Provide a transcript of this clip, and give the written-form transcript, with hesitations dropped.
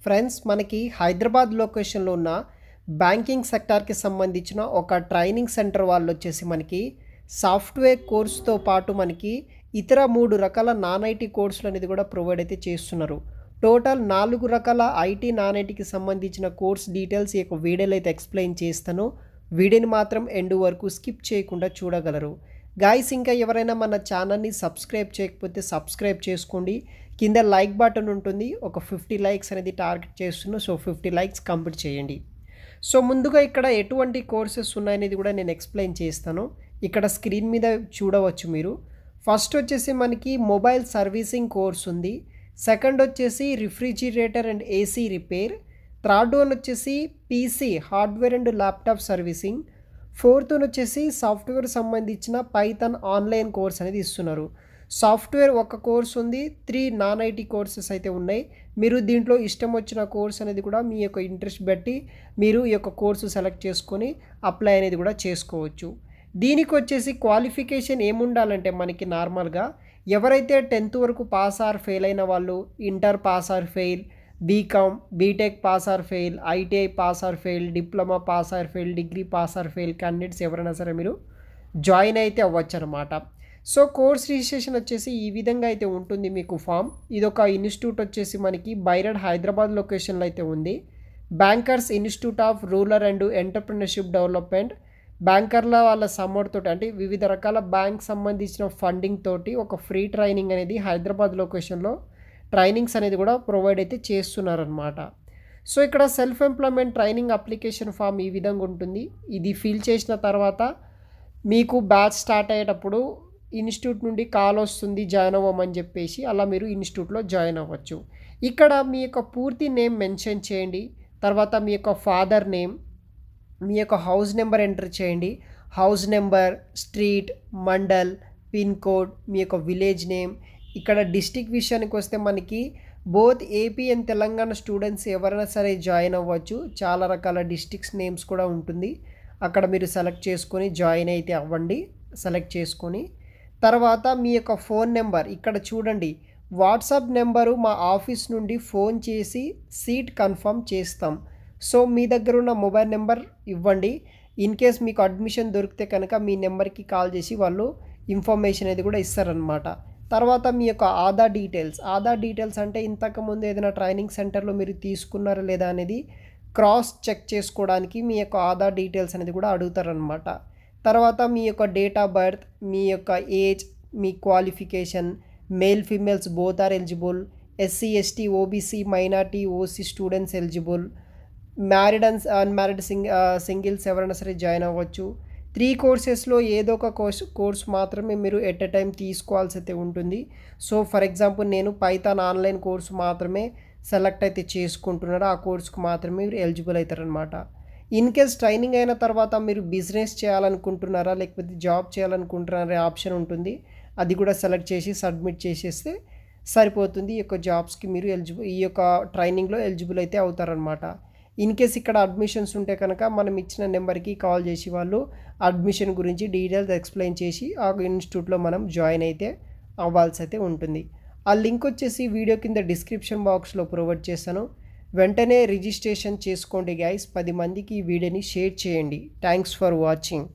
Friends మనకి హైదరాబాద్ లొకేషన్లో ఉన్న బ్యాంకింగ్ సెక్టార్కి సంబంధించిన ఒక ట్రైనింగ్ సెంటర్ వాళ్ళు వచ్చేసి మనకి సాఫ్ట్వేర్ కోర్సుతో పాటు మనకి ఇతర 3 రకాల నాన్ ఐటీ కోర్సులు అనేది కూడా ప్రొవైడ్ అయితే చేస్తున్నారు. టోటల్ 4 రకాల ఐటీ నాన్ ఐటీకి సంబంధించిన కోర్స్ డీటెయిల్స్ ఈ యొక్క వీడియోలో అయితే ఎక్స్ప్లెయిన్ చేస్తాను. వీడియోని మాత్రం ఎండ్ వరకు స్కిప్ చేయకుండా చూడగలరు. గాయ్స్, ఇంకా ఎవరైనా మన ఛానల్ని సబ్స్క్రైబ్ చేయకపోతే సబ్స్క్రైబ్ చేసుకోండి. కింద లైక్ బటన్ ఉంటుంది. ఒక 50 లైక్స్ అనేది టార్గెట్ చేస్తున్నాను. సో 50 లైక్స్ కంప్లీట్ చేయండి. సో ముందుగా ఇక్కడ ఎటువంటి కోర్సెస్ ఉన్నాయనేది కూడా నేను ఎక్స్ప్లెయిన్ చేస్తాను. ఇక్కడ స్క్రీన్ మీద చూడవచ్చు మీరు. ఫస్ట్ వచ్చేసి మనకి మొబైల్ సర్వీసింగ్ కోర్స్ ఉంది. సెకండ్ వచ్చేసి refrigerator and AC repair. Third one వచ్చేసి PC hardware and laptop servicing. Fourth one వచ్చేసి సాఫ్ట్వేర్ సంబంధించిన పైథాన్ ఆన్లైన్ కోర్స్ అనేది ఇస్తున్నారు. సాఫ్ట్వేర్ ఒక కోర్స్ ఉంది. 3 నాన్ ఐటీ కోర్సెస్ అయితే ఉన్నాయి. మీరు దీంట్లో ఇష్టం వచ్చిన కోర్స్ అనేది కూడా మీ యొక్క ఇంట్రెస్ట్ బట్టి మీరు ఈ యొక్క కోర్సు సెలెక్ట్ చేసుకొని అప్లై అనేది కూడా చేసుకోవచ్చు. దీనికి వచ్చేసి క్వాలిఫికేషన్ ఏముండాలంటే మనకి నార్మల్గా ఎవరైతే 10th వరకు పాస్ ఆర్ ఫెయిల్ అయిన వాళ్ళు, inter pass or fail, BCom, BTech pass or fail, ITI pass or fail, diploma pass or fail, degree pass or fail candidates ఎవరైనా సరే మీరు జాయిన్ అయితే అవ్వచ్చు అనమాట. సో కోర్స్ రిజిస్ట్రేషన్ వచ్చేసి ఈ విధంగా అయితే ఉంటుంది మీకు ఫామ్. ఇదొక ఇన్స్టిట్యూట్ వచ్చేసి మనకి బైరడ్ హైదరాబాద్ లొకేషన్లో అయితే ఉంది. Bankers institute of rural and entrepreneurship development. బ్యాంకర్ల వాళ్ళ సమ్మర్ తోటి అంటే వివిధ రకాల బ్యాంక్ సంబంధించిన ఫండింగ్ తోటి ఒక ఫ్రీ ట్రైనింగ్ అనేది హైదరాబాద్ లొకేషన్లో ట్రైనింగ్స్ అనేది కూడా ప్రొవైడ్ అయితే చేస్తున్నారనమాట. సో ఇక్కడ self employment training application form ఈ విధంగా ఉంటుంది. ఇది ఫిల్ చేసిన తర్వాత మీకు బ్యాచ్ స్టార్ట్ అయ్యేటప్పుడు ఇన్స్టిట్యూట్ నుండి కాల్ వస్తుంది జాయిన్ అవ్వమని చెప్పేసి, అలా మీరు ఇన్స్టిట్యూట్లో జాయిన్ అవ్వచ్చు. ఇక్కడ మీ యొక్క పూర్తి నేమ్ మెన్షన్ చేయండి. తర్వాత మీ యొక్క ఫాదర్ నేమ్, మీ యొక్క హౌస్ నెంబర్ ఎంటర్ చేయండి. House number, street, mandal, pin code, మీ యొక్క విలేజ్ నేమ్. ఇక్కడ డిస్టిక్ విషయానికి వస్తే మనకి both AP and Telangana students ఎవరైనా సరే జాయిన్ అవ్వచ్చు. చాలా రకాల డిస్టిక్స్ నేమ్స్ కూడా ఉంటుంది. అక్కడ మీరు సెలెక్ట్ చేసుకొని జాయిన్ అయితే అవ్వండి. సెలెక్ట్ చేసుకొని తర్వాత మీ యొక్క ఫోన్ నెంబర్ ఇక్కడ చూడండి. వాట్సాప్ నెంబరు మా ఆఫీస్ నుండి ఫోన్ చేసి సీట్ కన్ఫర్మ్ చేస్తాం. సో మీ దగ్గర ఉన్న మొబైల్ నెంబర్ ఇవ్వండి. ఇన్ కేస్ మీకు అడ్మిషన్ దొరికితే కనుక మీ నెంబర్కి కాల్ చేసి వాళ్ళు ఇన్ఫర్మేషన్ అనేది కూడా ఇస్తారనమాట. తర్వాత మీ యొక్క ఆధార్ డీటెయిల్స్ అంటే ఇంతకుముందు ఏదైనా ట్రైనింగ్ సెంటర్లో మీరు తీసుకున్నారా లేదా అనేది క్రాస్ చెక్ చేసుకోవడానికి మీ యొక్క ఆధార్ డీటెయిల్స్ అనేది కూడా అడుగుతారనమాట. తర్వాత మీ యొక్క డేట్ ఆఫ్ బర్త్, మీ యొక్క ఏజ్, మీ qualification, male females both are eligible, SC ST OBC minority OC students eligible, married and unmarried singles ఎవరైనా సరే జాయిన్ అవ్వచ్చు. 3 కోర్సెస్లో ఏదో ఒక కోర్స్ మాత్రమే మీరు ఎట్ ఎ టైం తీసుకోవాల్సి అయితే ఉంటుంది. సో ఫర్ ఎగ్జాంపుల్ నేను పైథాన్ ఆన్లైన్ కోర్సు మాత్రమే సెలెక్ట్ అయితే చేసుకుంటున్నారో ఆ కోర్సుకు మాత్రమే మీరు ఎలిజిబుల్ అవుతారనమాట. ఇన్ కేస్ ట్రైనింగ్ అయిన తర్వాత మీరు బిజినెస్ చేయాలనుకుంటున్నారా లేకపోతే జాబ్ చేయాలనుకుంటున్నారా ఆప్షన్ ఉంటుంది. అది కూడా సెలెక్ట్ చేసి సబ్మిట్ చేసేస్తే సరిపోతుంది. ఈ యొక్క జాబ్స్కి మీరు ఈ యొక్క ట్రైనింగ్లో ఎలిజిబుల్ అయితే అవుతారనమాట. ఇన్ కేస్ ఇక్కడ అడ్మిషన్స్ ఉంటే కనుక మనం ఇచ్చిన నెంబర్కి కాల్ చేసి వాళ్ళు అడ్మిషన్ గురించి డీటెయిల్స్ ఎక్స్ప్లెయిన్ చేసి ఆ ఇన్స్టిట్యూట్లో మనం జాయిన్ అయితే అవ్వాల్సి అయితే ఉంటుంది. ఆ లింక్ వచ్చేసి వీడియో కింద డిస్క్రిప్షన్ బాక్స్లో ప్రొవైడ్ చేస్తాను. వెంటనే రిజిస్ట్రేషన్ చేసుకోండి గైస్. 10 మందికి ఈ వీడియోని షేర్ చేయండి. Thanks for watching.